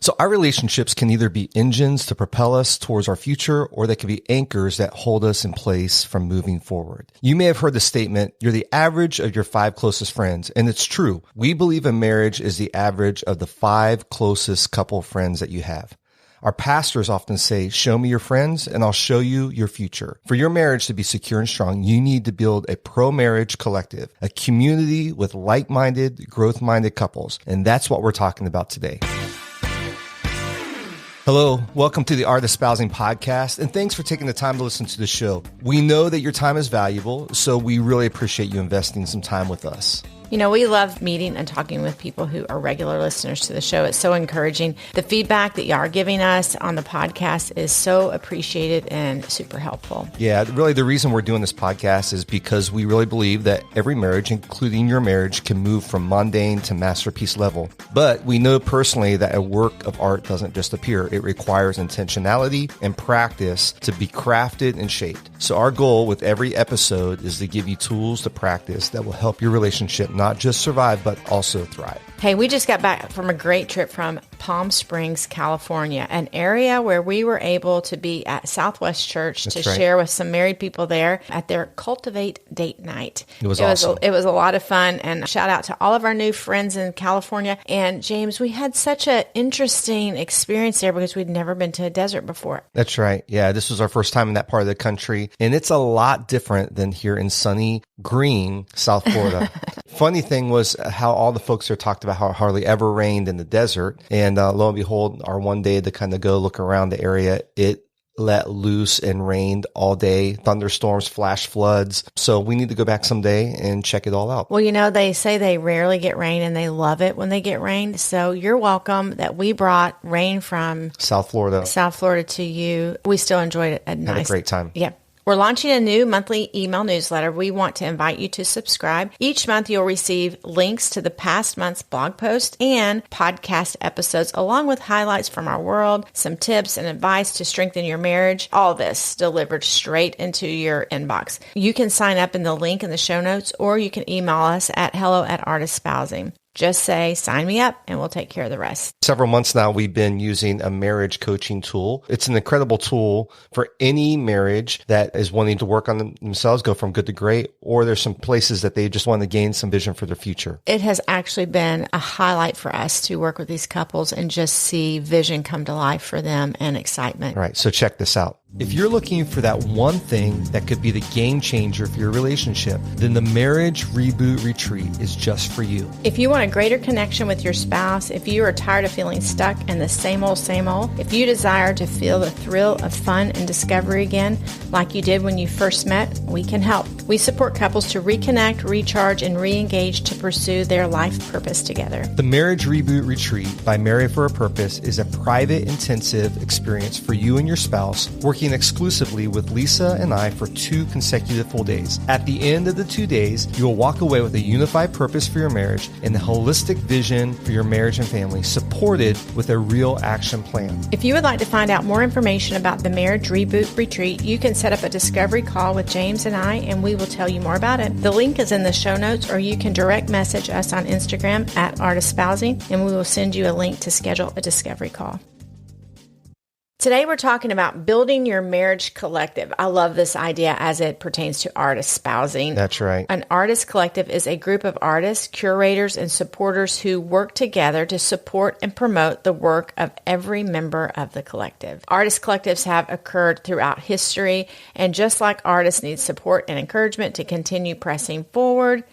So our relationships can either be engines to propel us towards our future, or they can be anchors that hold us in place from moving forward. You may have heard the statement, you're the average of your 5 closest friends. And it's true. We believe a marriage is the average of the 5 closest couple friends that you have. Our pastors often say, show me your friends and I'll show you your future. For your marriage to be secure and strong, you need to build a pro-marriage collective, a community with like-minded, growth-minded couples. And that's what we're talking about today. Hello, welcome to the Art of Espousing podcast, and thanks for taking the time to listen to the show. We know that your time is valuable, so we really appreciate you investing some time with us. You know, we love meeting and talking with people who are regular listeners to the show. It's so encouraging. The feedback that you are giving us on the podcast is so appreciated and super helpful. Yeah, really the reason we're doing this podcast is because we really believe that every marriage, including your marriage, can move from mundane to masterpiece level. But we know personally that a work of art doesn't just appear. It requires intentionality and practice to be crafted and shaped. So our goal with every episode is to give you tools to practice that will help your relationship not just survive, but also thrive. Hey, we just got back from a great trip from Palm Springs, California, an area where we were able to be at Southwest Church to share with some married people there at their Cultivate Date Night. It was awesome. It was a lot of fun, and shout out to all of our new friends in California. And James, we had such an interesting experience there because we'd never been to a desert before. That's right. Yeah, this was our first time in that part of the country, and it's a lot different than here in sunny, green South Florida. Funny thing was how all the folks there talked about how it hardly ever rained in the desert. And lo and behold, our one day to kind of go look around the area, it let loose and rained all day, thunderstorms, flash floods. So we need to go back someday and check it all out. Well, you know, they say they rarely get rain and they love it when they get rain. So you're welcome that we brought rain from South Florida to you. We still enjoyed it. Had a great time. Yep. We're launching a new monthly email newsletter. We want to invite you to subscribe. Each month, you'll receive links to the past month's blog posts and podcast episodes, along with highlights from our world, some tips and advice to strengthen your marriage. All this delivered straight into your inbox. You can sign up in the link in the show notes, or you can email us at hello@artespousing. Just say, sign me up, and we'll take care of the rest. Several months now, we've been using a marriage coaching tool. It's an incredible tool for any marriage that is wanting to work on themselves, go from good to great, or there's some places that they just want to gain some vision for their future. It has actually been a highlight for us to work with these couples and just see vision come to life for them and excitement. All right, so check this out. If you're looking for that one thing that could be the game changer for your relationship, then the Marriage Reboot Retreat is just for you. If you want a greater connection with your spouse, if you are tired of feeling stuck in the same old, if you desire to feel the thrill of fun and discovery again, like you did when you first met, we can help. We support couples to reconnect, recharge, and re-engage to pursue their life purpose together. The Marriage Reboot Retreat by Married for a Purpose is a private, intensive experience for you and your spouse, working exclusively with Lisa and I for 2 consecutive full days. At the end of the 2 days, you will walk away with a unified purpose for your marriage and a holistic vision for your marriage and family, supported with a real action plan. If you would like to find out more information about the Marriage Reboot Retreat, you can set up a discovery call with James and I, and we will tell you more about it. The link is in the show notes, or you can direct message us on Instagram at @artespousing, and we will send you a link to schedule a discovery call. Today, we're talking about building your marriage collective. I love this idea as it pertains to art espousing. That's right. An artist collective is a group of artists, curators, and supporters who work together to support and promote the work of every member of the collective. Artist collectives have occurred throughout history, and just like artists need support and encouragement to continue pressing forward,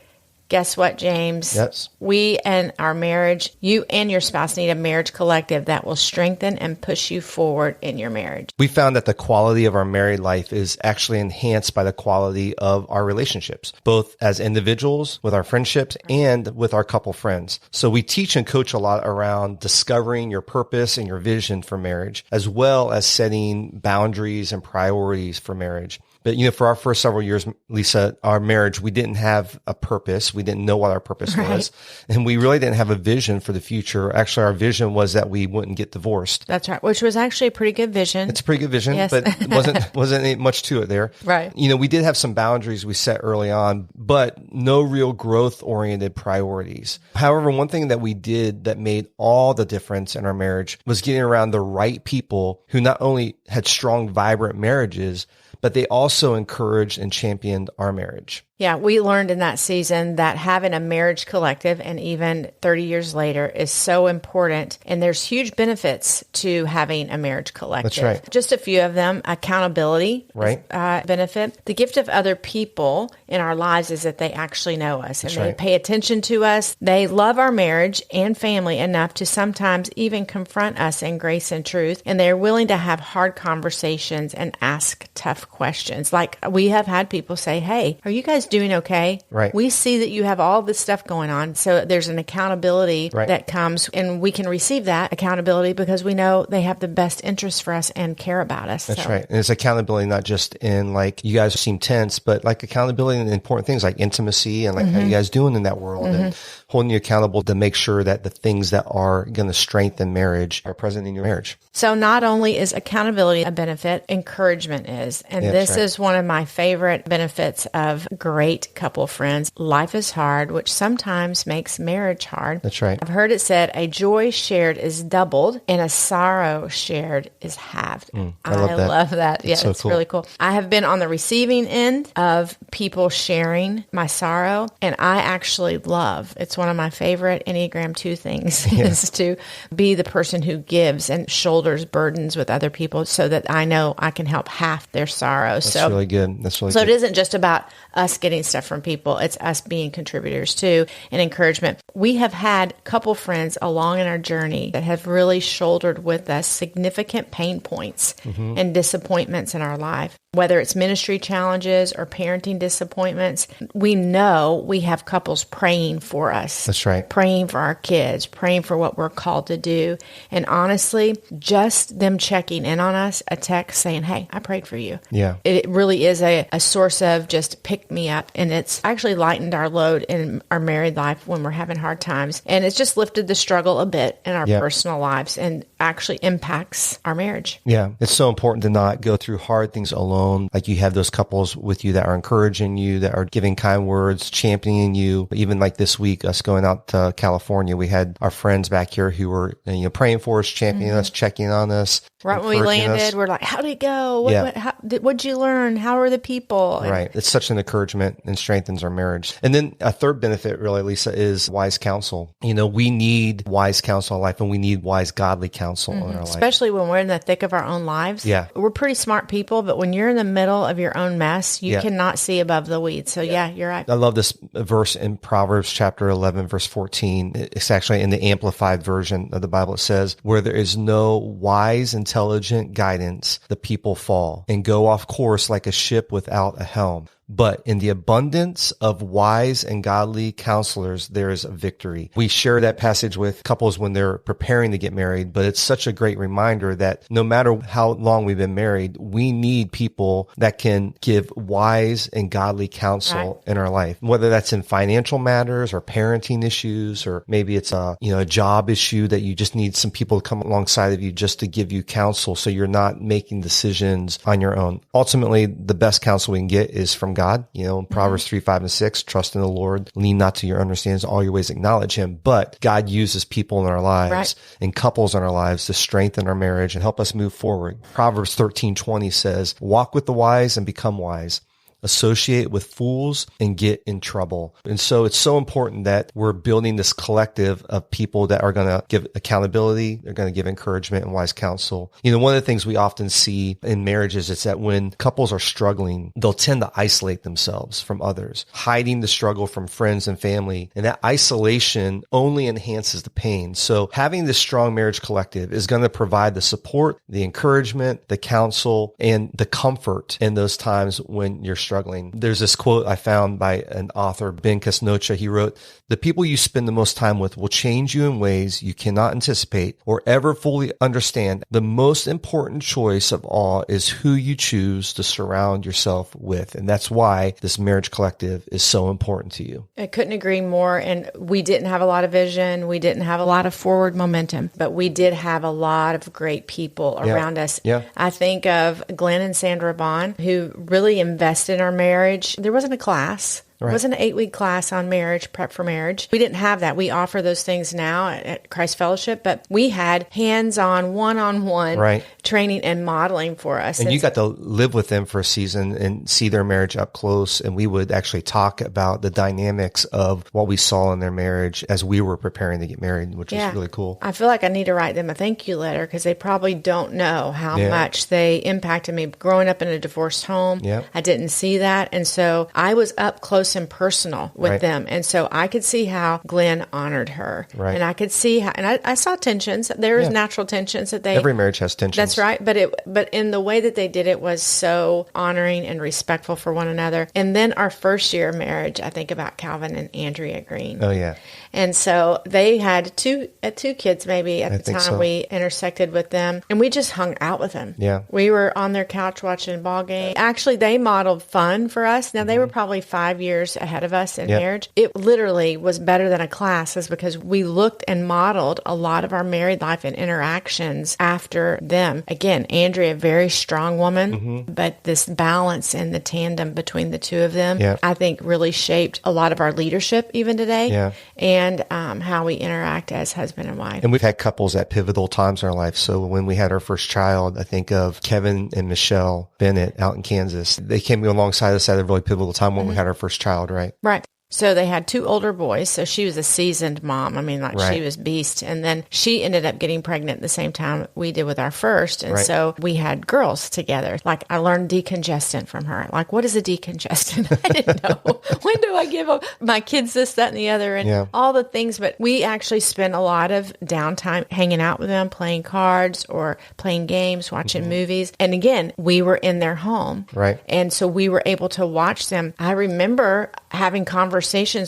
guess what, James? Yes. We and our marriage, you and your spouse need a marriage collective that will strengthen and push you forward in your marriage. We found that the quality of our married life is actually enhanced by the quality of our relationships, both as individuals, with our friendships, and with our couple friends. So we teach and coach a lot around discovering your purpose and your vision for marriage, as well as setting boundaries and priorities for marriage. But, for our first several years, Lisa, our marriage, we didn't have a purpose. We didn't know what our purpose was. And we really didn't have a vision for the future. Actually, our vision was that we wouldn't get divorced. That's right. Which was actually a pretty good vision. It's a pretty good vision, yes. but it wasn't much to it there. Right. We did have some boundaries we set early on, but no real growth-oriented priorities. However, one thing that we did that made all the difference in our marriage was getting around the right people who not only had strong, vibrant marriages, but they also encouraged and championed our marriage. Yeah, we learned in that season that having a marriage collective, and even 30 years later, is so important. And there's huge benefits to having a marriage collective. That's right. Just a few of them: accountability, right? Benefit. The gift of other people in our lives is that they actually know us and they pay attention to us. They love our marriage and family enough to sometimes even confront us in grace and truth. And they're willing to have hard conversations and ask tough questions. Like we have had people say, "Hey, are you guys doing okay? Right. We see that you have all this stuff going on." So there's an accountability that comes, and we can receive that accountability because we know they have the best interest for us and care about us. That's right. And it's accountability not just in like, you guys seem tense, but like accountability in important things like intimacy and like how you guys doing in that world and holding you accountable to make sure that the things that are going to strengthen marriage are present in your marriage. So not only is accountability a benefit, encouragement is. And this is one of my favorite benefits of great couple friends. Life is hard, which sometimes makes marriage hard. That's right. I've heard it said, a joy shared is doubled and a sorrow shared is halved. I love that. Yeah, so it's cool. really cool. I have been on the receiving end of people sharing my sorrow, and I actually love, it's one of my favorite Enneagram 2 things is to be the person who gives and shoulders burdens with other people so that I know I can help half their sorrow. That's really good. That's really good. So it isn't just about us getting stuff from people. It's us being contributors too and encouragement. We have had a couple friends along in our journey that have really shouldered with us significant pain points and disappointments in our life. Whether it's ministry challenges or parenting disappointments, we know we have couples praying for us. That's right. Praying for our kids, praying for what we're called to do. And honestly, just them checking in on us, a text saying, "Hey, I prayed for you." Yeah. It really is a source of just pick me up. And it's actually lightened our load in our married life when we're having hard times. And it's just lifted the struggle a bit in our personal lives and actually impacts our marriage. Yeah. It's so important to not go through hard things alone. Like you have those couples with you that are encouraging you, that are giving kind words, championing you. Even like this week, us going out to California, we had our friends back here who were, praying for us, championing us, checking on us. Right when we landed, we're like, "How did it go? What'd you learn? How are the people?" Right. It's such an encouragement and strengthens our marriage. And then a third benefit, really, Lisa, is wise counsel. We need wise counsel in life, and we need wise, godly counsel in our life. Especially when we're in the thick of our own lives. Yeah. We're pretty smart people, but when you're in the middle of your own mess, you cannot see above the weeds. So you're right. I love this verse in Proverbs chapter 11, verse 14. It's actually in the Amplified version of the Bible. It says, "Where there is no wise, intelligent guidance, the people fall and go off course like a ship without a helm. But in the abundance of wise and godly counselors, there is a victory." We share that passage with couples when they're preparing to get married, but it's such a great reminder that no matter how long we've been married, we need people that can give wise and godly counsel in our life, whether that's in financial matters or parenting issues, or maybe it's a job issue that you just need some people to come alongside of you just to give you counsel so you're not making decisions on your own. Ultimately, the best counsel we can get is from God. Proverbs 3, 5, and 6, trust in the Lord, lean not to your understanding, all your ways acknowledge him. But God uses people in our lives and couples in our lives to strengthen our marriage and help us move forward. Proverbs 13:20 says, "Walk with the wise and become wise. Associate with fools and get in trouble." And so it's so important that we're building this collective of people that are going to give accountability. They're going to give encouragement and wise counsel. One of the things we often see in marriages is that when couples are struggling, they'll tend to isolate themselves from others, hiding the struggle from friends and family. And that isolation only enhances the pain. So having this strong marriage collective is going to provide the support, the encouragement, the counsel, and the comfort in those times when you're struggling. There's this quote I found by an author, Ben Casnocha. He wrote, "The people you spend the most time with will change you in ways you cannot anticipate or ever fully understand. The most important choice of all is who you choose to surround yourself with." And that's why this marriage collective is so important to you. I couldn't agree more. And we didn't have a lot of vision. We didn't have a lot of forward momentum, but we did have a lot of great people around us. Yeah. I think of Glenn and Sandra Bond, who really invested in our marriage. There wasn't a class. Right. It wasn't an 8-week class on marriage, prep for marriage. We didn't have that. We offer those things now at Christ Fellowship, but we had hands-on, one-on-one training and modeling for us. And you got to live with them for a season and see their marriage up close. And we would actually talk about the dynamics of what we saw in their marriage as we were preparing to get married, which is really cool. I feel like I need to write them a thank you letter because they probably don't know how much they impacted me. Growing up in a divorced home, I didn't see that. And so I was up close and personal with them. And so I could see how Glenn honored her. And I could see how, and I saw tensions. There was natural tensions that every marriage has tensions. That's right. But in the way that they did it was so honoring and respectful for one another. And then our first year of marriage, I think about Calvin and Andrea Green. Oh, yeah. And so they had two kids maybe at the time we intersected with them. And we just hung out with them. Yeah. We were on their couch watching ball games. Actually, they modeled fun for us. Now, they were probably 5 years ahead of us in marriage. It literally was better than a class is because we looked and modeled a lot of our married life and interactions after them. Again, Andrea, a very strong woman, but this balance and the tandem between the two of them, I think really shaped a lot of our leadership even today. And how we interact as husband and wife. And we've had couples at pivotal times in our life. So when we had our first child, I think of Kevin and Michelle Bennett out in Kansas. They came alongside us at a really pivotal time when we had our first child, right? Right. So they had 2 older boys. So she was a seasoned mom. I mean, she was beast. And then she ended up getting pregnant at the same time we did with our first. And so we had girls together. Like I learned decongestant from her. Like, what is a decongestant? I didn't know. When do I give my kids this, that, and the other, and all the things. But we actually spent a lot of downtime hanging out with them, playing cards or playing games, watching movies. And again, we were in their home. Right. And so we were able to watch them. I remember having conversations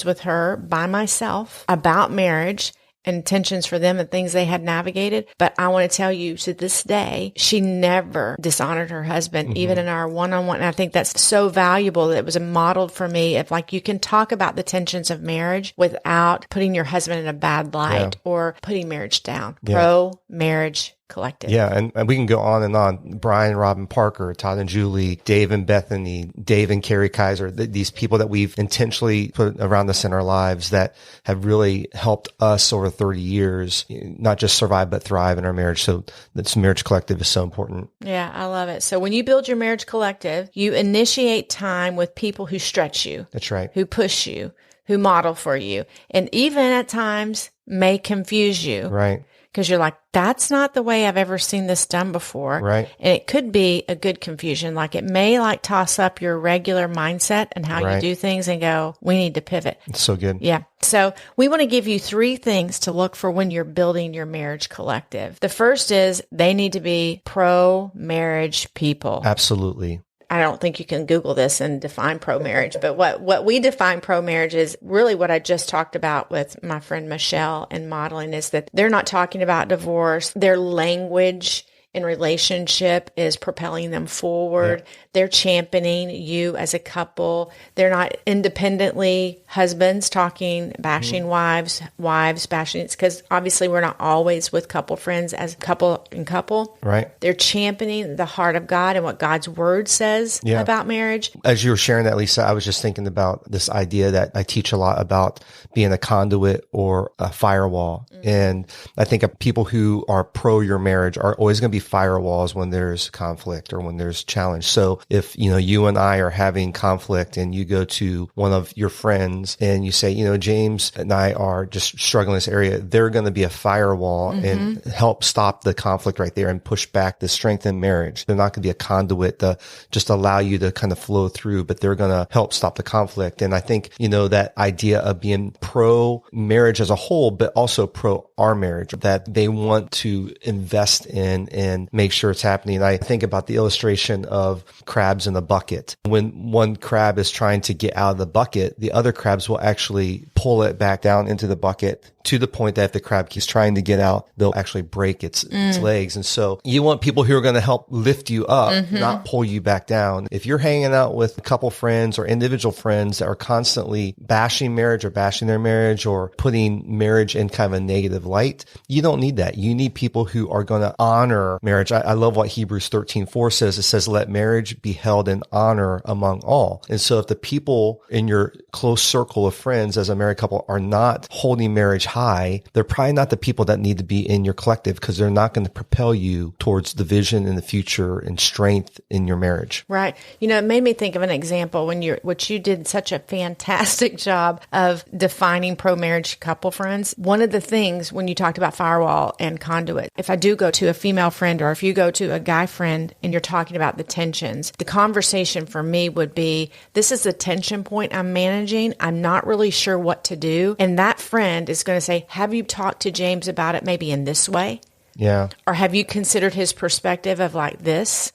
with her by myself about marriage and tensions for them and things they had navigated. But I want to tell you, to this day, she never dishonored her husband, even in our one-on-one. And I think that's so valuable that it was modeled for me. If like you can talk about the tensions of marriage without putting your husband in a bad light or putting marriage down. Pro-marriage collective. Yeah, and we can go on and on. Brian, Robin Parker, Todd and Julie, Dave and Bethany, Dave and Carrie Kaiser, these people that we've intentionally put around us in our lives that have really helped us over 30 years, not just survive, but thrive in our marriage. So this marriage collective is so important. Yeah, I love it. So when you build your marriage collective, you initiate time with people who stretch you. That's right. Who push you, who model for you, and even at times may confuse you. Right. Because you're like, that's not the way I've ever seen this done before. Right. And it could be a good confusion. Like it may like toss up your regular mindset and how you do things and go, we need to pivot. It's so good. Yeah. So we want to give you 3 things to look for when you're building your marriage collective. The first is they need to be pro-marriage people. Absolutely. I don't think you can Google this and define pro-marriage, but what we define pro-marriage is really what I just talked about with my friend Michelle and modeling is that they're not talking about divorce. Their language in relationship is propelling them forward. Yeah. They're championing you as a couple. They're not independently husbands talking, bashing wives bashing. It's because obviously we're not always with couple friends as couple and couple. Right. They're championing the heart of God and what God's word says about marriage. As you were sharing that, Lisa, I was just thinking about this idea that I teach a lot about being a conduit or a firewall. Mm-hmm. And I think of people who are pro your marriage are always going to be firewalls when there's conflict or when there's challenge. So if, you and I are having conflict and you go to one of your friends and you say, James and I are just struggling in this area, they're going to be a firewall and help stop the conflict right there and push back the strengthen marriage. They're not going to be a conduit to just allow you to kind of flow through, but they're going to help stop the conflict. And I think, that idea of being pro marriage as a whole, but also pro our marriage, that they want to invest in and make sure it's happening. I think about the illustration of crabs in a bucket. When one crab is trying to get out of the bucket, the other crabs will actually pull it back down into the bucket to the point that if the crab keeps trying to get out, they'll actually break its legs. And so you want people who are going to help lift you up, not pull you back down. If you're hanging out with a couple friends or individual friends that are constantly bashing marriage or bashing their marriage or putting marriage in kind of a negative light, you don't need that. You need people who are going to honor marriage. I love what Hebrews 13:4 says. It says, let marriage be held in honor among all. And so if the people in your close circle of friends as a married couple are not holding marriage high, they're probably not the people that need to be in your collective, because they're not going to propel you towards the vision and the future and strength in your marriage. Right. It made me think of an example which you did such a fantastic job of defining pro-marriage couple friends. One of the things when you talked about firewall and conduit, if I do go to a female friend or if you go to a guy friend and you're talking about the tensions, the conversation for me would be, this is the tension point I'm managing. I'm not really sure what to do. And that friend is going to say, have you talked to James about it maybe in this way? Yeah. Or have you considered his perspective of like this?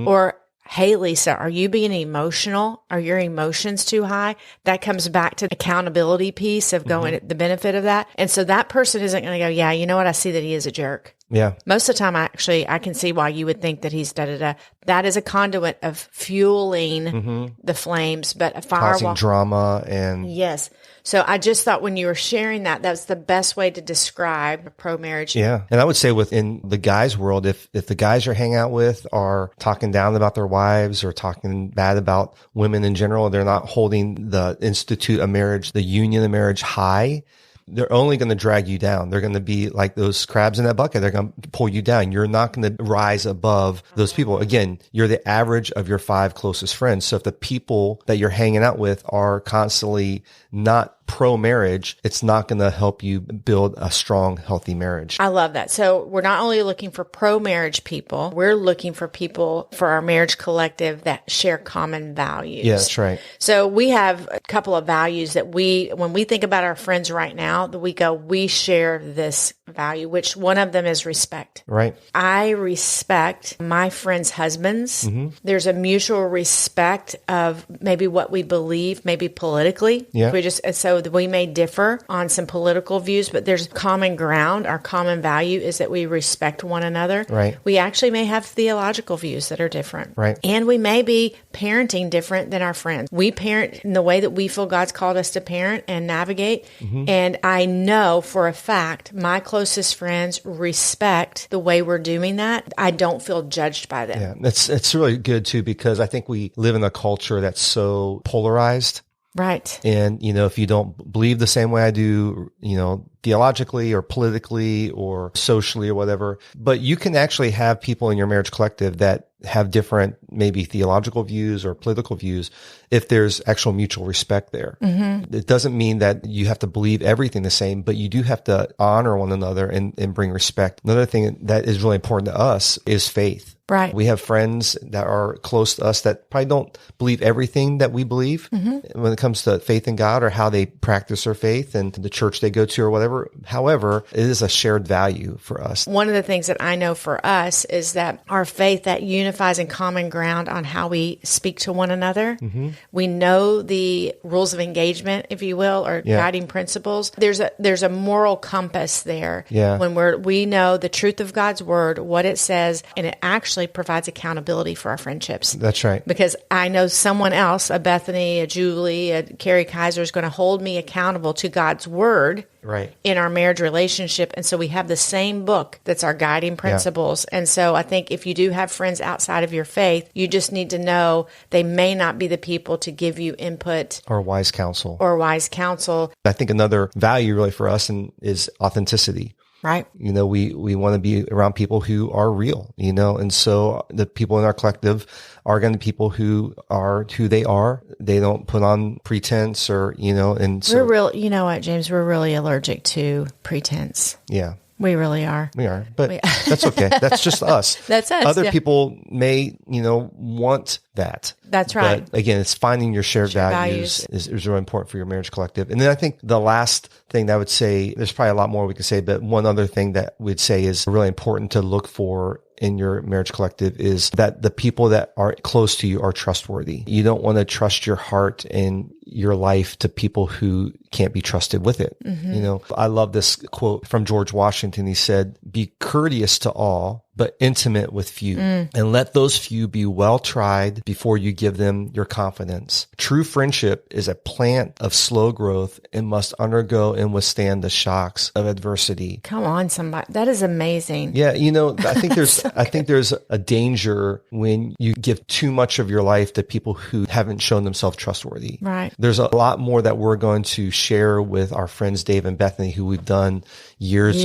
Or, hey, Lisa, are you being emotional? Are your emotions too high? That comes back to the accountability piece of going at the benefit of that. And so that person isn't going to go, yeah, you know what? I see that he is a jerk. Yeah. Most of the time, I can see why you would think that he's da-da-da. That is a conduit of fueling the flames, but a firewall. Causing drama and... Yes. So I just thought when you were sharing that's the best way to describe pro-marriage. Yeah. And I would say within the guys' world, if the guys you're hanging out with are talking down about their wives or talking bad about women in general, they're not holding the institute of marriage, the union of marriage high, they're only going to drag you down. They're going to be like those crabs in that bucket. They're going to pull you down. You're not going to rise above those people. Again, you're the average of your 5 closest friends. So if the people that you're hanging out with are constantly not pro-marriage, it's not going to help you build a strong, healthy marriage. I love that. So we're not only looking for pro-marriage people, we're looking for people for our marriage collective that share common values. Yeah, that's right. So we have a couple of values that when we think about our friends right now, that we share this value, which one of them is respect. Right. I respect my friends' husbands. There's a mutual respect of maybe what we believe, maybe politically. Yeah. So we may differ on some political views, but there's common ground. Our common value is that we respect one another. Right. We actually may have theological views that are different. Right. And we may be parenting different than our friends. We parent in the way that we feel God's called us to parent and navigate. And I know for a fact my closest friends respect the way we're doing that. I don't feel judged by them. Yeah, it's really good too, because I think we live in a culture that's so polarized. Right. And, if you don't believe the same way I do, theologically or politically or socially or whatever, but you can actually have people in your marriage collective that have different maybe theological views or political views if there's actual mutual respect there. It doesn't mean that you have to believe everything the same, but you do have to honor one another and bring respect. Another thing that is really important to us is faith. Right. We have friends that are close to us that probably don't believe everything that we believe when it comes to faith in God or how they practice their faith and the church they go to or whatever. However, it is a shared value for us. One of the things that I know for us is that our faith that unifies in common ground on how we speak to one another. We know the rules of engagement, if you will, or guiding principles. There's a moral compass there when we know the truth of God's word, what it says, and it actually provides accountability for our friendships. That's right. Because I know someone else, a Bethany, a Julie, a Carrie Kaiser, is going to hold me accountable to God's word in our marriage relationship. And so we have the same book that's our guiding principles. And so I think if you do have friends outside of your faith, you just need to know they may not be the people to give you input or wise counsel. I think another value really for us is authenticity. Right. We want to be around people who are real, and so the people in our collective are going to be people who are who they are. They don't put on pretense and so. We're real, you know what, James, we're really allergic to pretense. Yeah. We really are. We are, but that's okay. That's just us. That's us. Other people may, want that. That's right. But again, it's finding your shared values is really important for your marriage collective. And then I think the last thing that I would say, there's probably a lot more we could say, but one other thing that we'd say is really important to look for in your marriage collective is that the people that are close to you are trustworthy. You don't want to trust your heart and your life to people who can't be trusted with it. You know, I love this quote from George Washington. He said, "Be courteous to all, but intimate with few, and let those few be well tried before you give them your confidence. True friendship is a plant of slow growth and must undergo and withstand the shocks of adversity." Come on, somebody. That is amazing. Yeah, you know, I think there's I think there's a danger when you give too much of your life to people who haven't shown themselves trustworthy. Right. There's a lot more that we're going to share with our friends Dave and Bethany, who we've done years,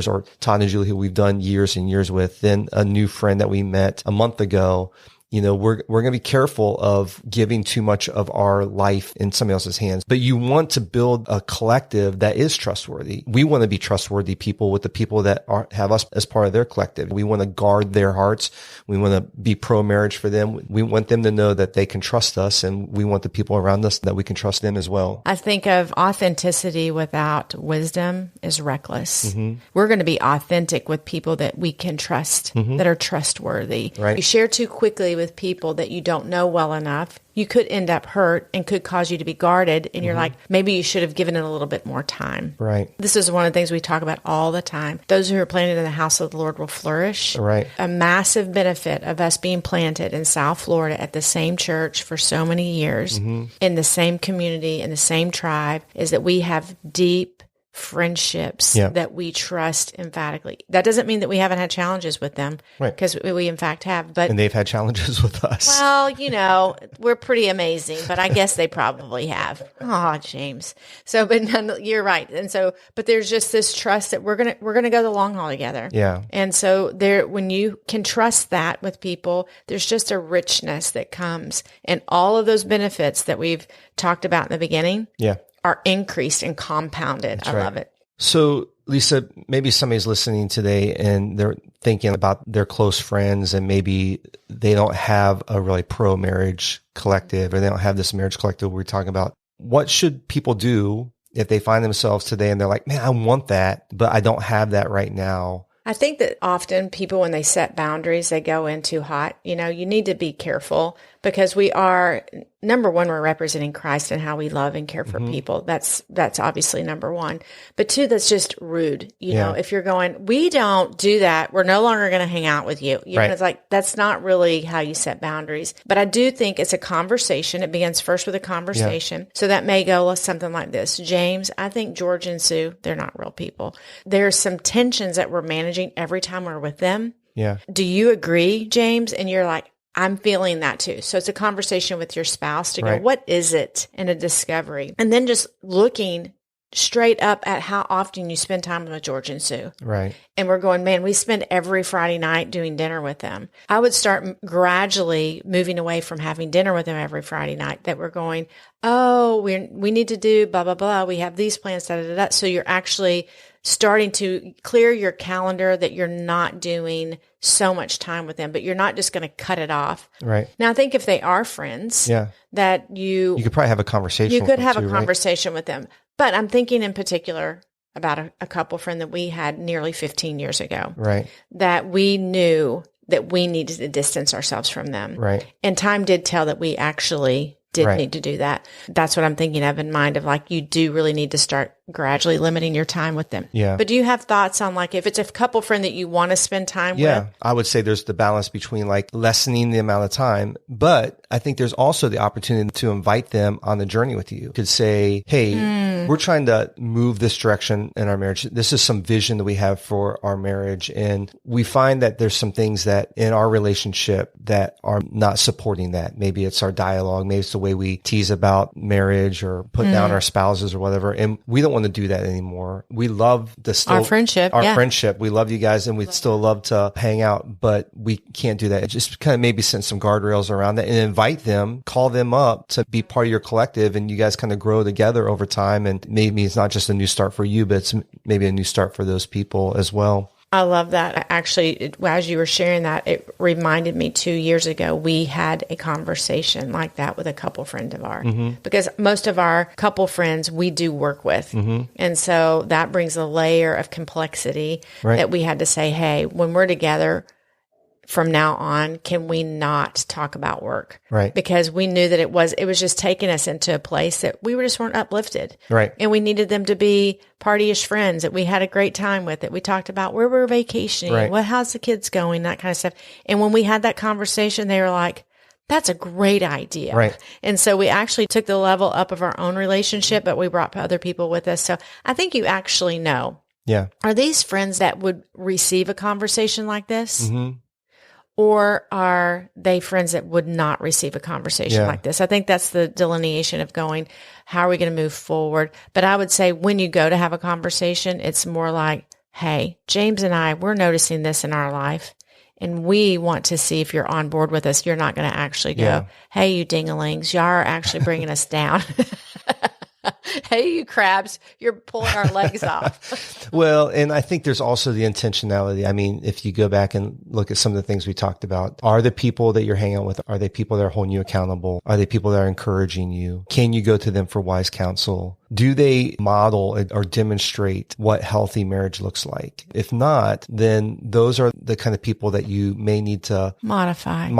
or Todd and Julie, who we've done years and years with, than a new friend that we met a month ago. You know, we're going to be careful of giving too much of our life in somebody else's hands, but you want to build a collective that is trustworthy. We want to be trustworthy people with the people that have us as part of their collective. We want to guard their hearts. We want to be pro-marriage for them. We want them to know that they can trust us, and we want the people around us that we can trust them as well. I think of authenticity without wisdom is reckless. We're going to be authentic with people that we can trust, that are trustworthy. Right. You share too quickly with people that you don't know well enough, you could end up hurt and could cause you to be guarded. And you're like, maybe you should have given it a little bit more time. Right. This is one of the things we talk about all the time. Those who are planted in the house of the Lord will flourish. Right. A massive benefit of us being planted in South Florida at the same church for so many years, in the same community, in the same tribe, is that we have deep friendships that we trust emphatically. That doesn't mean that we haven't had challenges with them, because we in fact have. But and they've had challenges with us. Well, you know, we're pretty amazing, but I guess they probably have. Oh, James. So, but you're right. And so, but there's just this trust that we're gonna go the long haul together. Yeah. And so when you can trust that with people, there's just a richness that comes, and all of those benefits that we've talked about in the beginning. Are increased and compounded. I love it. So, Lisa, maybe somebody's listening today and they're thinking about their close friends, and maybe they don't have a really pro-marriage collective, or they don't have this marriage collective we're talking about. What should people do if they find themselves today and they're like, man, I want that, but I don't have that right now? I think that often people, when they set boundaries, they go in too hot. You know, you need to be careful, because we are, number one, we're representing Christ and how we love and care for people. That's obviously number one. But two, that's just rude. You know, if you're going, we don't do that, we're no longer going to hang out with you. You know, it's like, that's not really how you set boundaries. But I do think it's a conversation. It begins first with a conversation. So that may go something like this. James, I think George and Sue, they're not real people. There's some tensions that we're managing every time we're with them. Yeah. Do you agree, James? And you're like, I'm feeling that too. So it's a conversation with your spouse to go, what is it? And a discovery. And then just looking straight up at how often you spend time with George and Sue. Right. And we're going, man, we spend every Friday night doing dinner with them. I would start gradually moving away from having dinner with them every Friday night, that we're going, oh, we need to do blah, blah, blah. We have these plans, da, da, da, da. So you're actually starting to clear your calendar, that you're not doing so much time with them, but you're not just going to cut it off. Right. Now, I think if they are friends, that you could probably have a conversation. You could have a conversation with them. But I'm thinking in particular about a couple friend that we had nearly 15 years ago. Right. That we knew that we needed to distance ourselves from them. Right. And time did tell that we actually did need to do that. That's what I'm thinking of in mind, of like, you do really need to start gradually limiting your time with them. Yeah. But do you have thoughts on, like, if it's a couple friend that you want to spend time with? I would say there's the balance between like lessening the amount of time, but I think there's also the opportunity to invite them on the journey with you. You could say, hey, we're trying to move this direction in our marriage. This is some vision that we have for our marriage. And we find that there's some things that in our relationship that are not supporting that. Maybe it's our dialogue. Maybe it's the way we tease about marriage or put down our spouses or whatever. And we don't want to do that anymore. We love our friendship. We love you guys, and we'd still love to hang out, but we can't do that. Just kind of maybe set some guardrails around that and invite them, call them up to be part of your collective, and you guys kind of grow together over time. And maybe it's not just a new start for you, but it's maybe a new start for those people as well. I love that. Actually, as you were sharing that, it reminded me 2 years ago, we had a conversation like that with a couple friend of ours. Because most of our couple friends we do work with. And so that brings a layer of complexity that we had to say, hey, when we're together, from now on, can we not talk about work? Right. Because we knew that it was just taking us into a place that we just weren't uplifted. Right. And we needed them to be partyish friends that we had a great time with, that we talked about where we were vacationing, Right. how's the kids going, that kind of stuff. And when we had that conversation, they were like, that's a great idea. Right. And so we actually took the level up of our own relationship, but we brought other people with us. So I think you actually know. Yeah. Are these friends that would receive a conversation like this? Mm-hmm. Or are they friends that would not receive a conversation like this? I think that's the delineation of going, how are we going to move forward? But I would say when you go to have a conversation, it's more like, hey, James and I, we're noticing this in our life. And we want to see if you're on board with us. You're not going to actually go, hey, you dingalings, y'all are actually bringing us down. Hey, you crabs, you're pulling our legs off. Well, and I think there's also the intentionality. I mean, if you go back and look at some of the things we talked about, are the people that you're hanging out with, are they people that are holding you accountable? Are they people that are encouraging you? Can you go to them for wise counsel? Do they model or demonstrate what healthy marriage looks like? If not, then those are the kind of people that you may need to modify the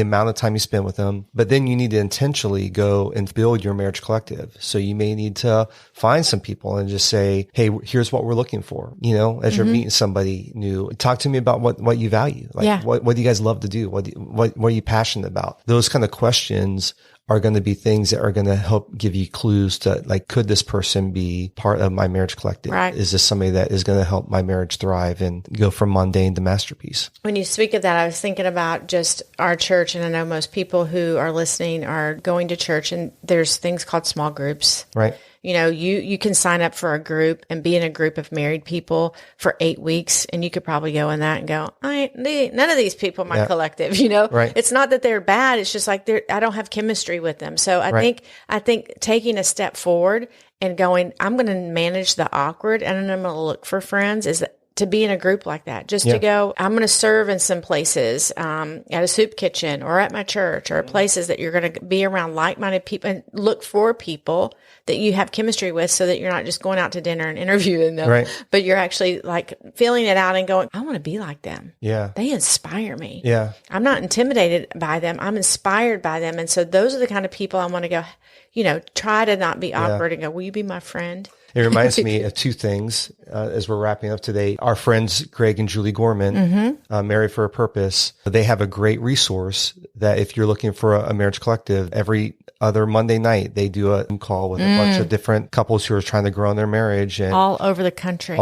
amount of time you spend with them. But then you need to intentionally go and build your marriage collective. So you may need to find some people and just say, hey, here's what we're looking for. You know, as you're meeting somebody new, talk to me about what you value. Like, what do you guys love to do? What are you passionate about? Those kind of questions are going to be things that are going to help give you clues to, like, could this person be part of my marriage collective? Right. Is this somebody that is going to help my marriage thrive and go from mundane to masterpiece? When you speak of that, I was thinking about just our church, and I know most people who are listening are going to church, and there's things called small groups. Right. You know, you can sign up for a group and be in a group of married people for 8 weeks, and you could probably go in that and go, none of these people are my collective, you know? Right. It's not that they're bad. It's just like I don't have chemistry with them. So I think taking a step forward and going, I'm going to manage the awkward and I'm going to look for friends is to be in a group like that, just to go, I'm going to serve in some places, at a soup kitchen or at my church or places that you're going to be around like-minded people and look for people that you have chemistry with so that you're not just going out to dinner and interviewing them, but you're actually like feeling it out and going, I want to be like them. Yeah. They inspire me. Yeah. I'm not intimidated by them. I'm inspired by them. And so those are the kind of people I want to go, you know, try to not be awkward and go, will you be my friend? It reminds me of two things as we're wrapping up today. Our friends, Greg and Julie Gorman, Married for a Purpose, they have a great resource that if you're looking for a marriage collective, every other Monday night, they do a call with a bunch of different couples who are trying to grow in their marriage. And all over the country.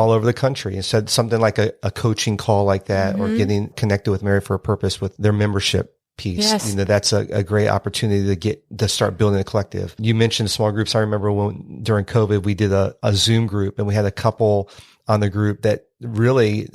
And said something like a coaching call like that or getting connected with Married for a Purpose with their membership piece. Yes. You know, that's a great opportunity to start building a collective. You mentioned small groups. I remember during COVID, we did a Zoom group and we had a couple on the group that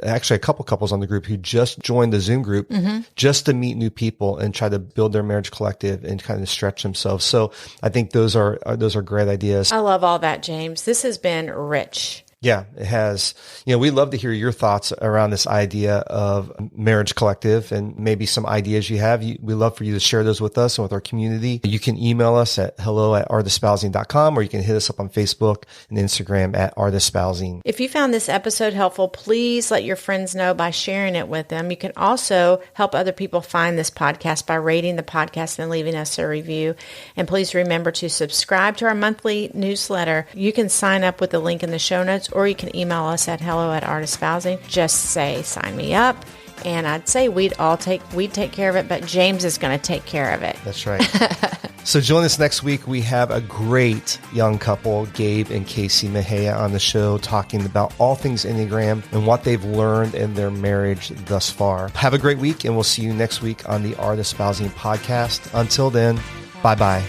actually a couple couples on the group who just joined the Zoom group just to meet new people and try to build their marriage collective and kind of stretch themselves. So I think those are great ideas. I love all that, James. This has been rich. Yeah, it has. You know, we'd love to hear your thoughts around this idea of marriage collective and maybe some ideas you have. We'd love for you to share those with us and with our community. You can email us at hello@artespousing.com, or you can hit us up on Facebook and Instagram at artespousing. If you found this episode helpful, please let your friends know by sharing it with them. You can also help other people find this podcast by rating the podcast and leaving us a review. And please remember to subscribe to our monthly newsletter. You can sign up with the link in the show notes, or you can email us at hello@artespousing. Just say, sign me up. And I'd say we'd take care of it, but James is going to take care of it. That's right. So join us next week. We have a great young couple, Gabe and Casey Mejia, on the show talking about all things Enneagram and what they've learned in their marriage thus far. Have a great week, and we'll see you next week on the Art Espousing podcast. Until then, bye-bye.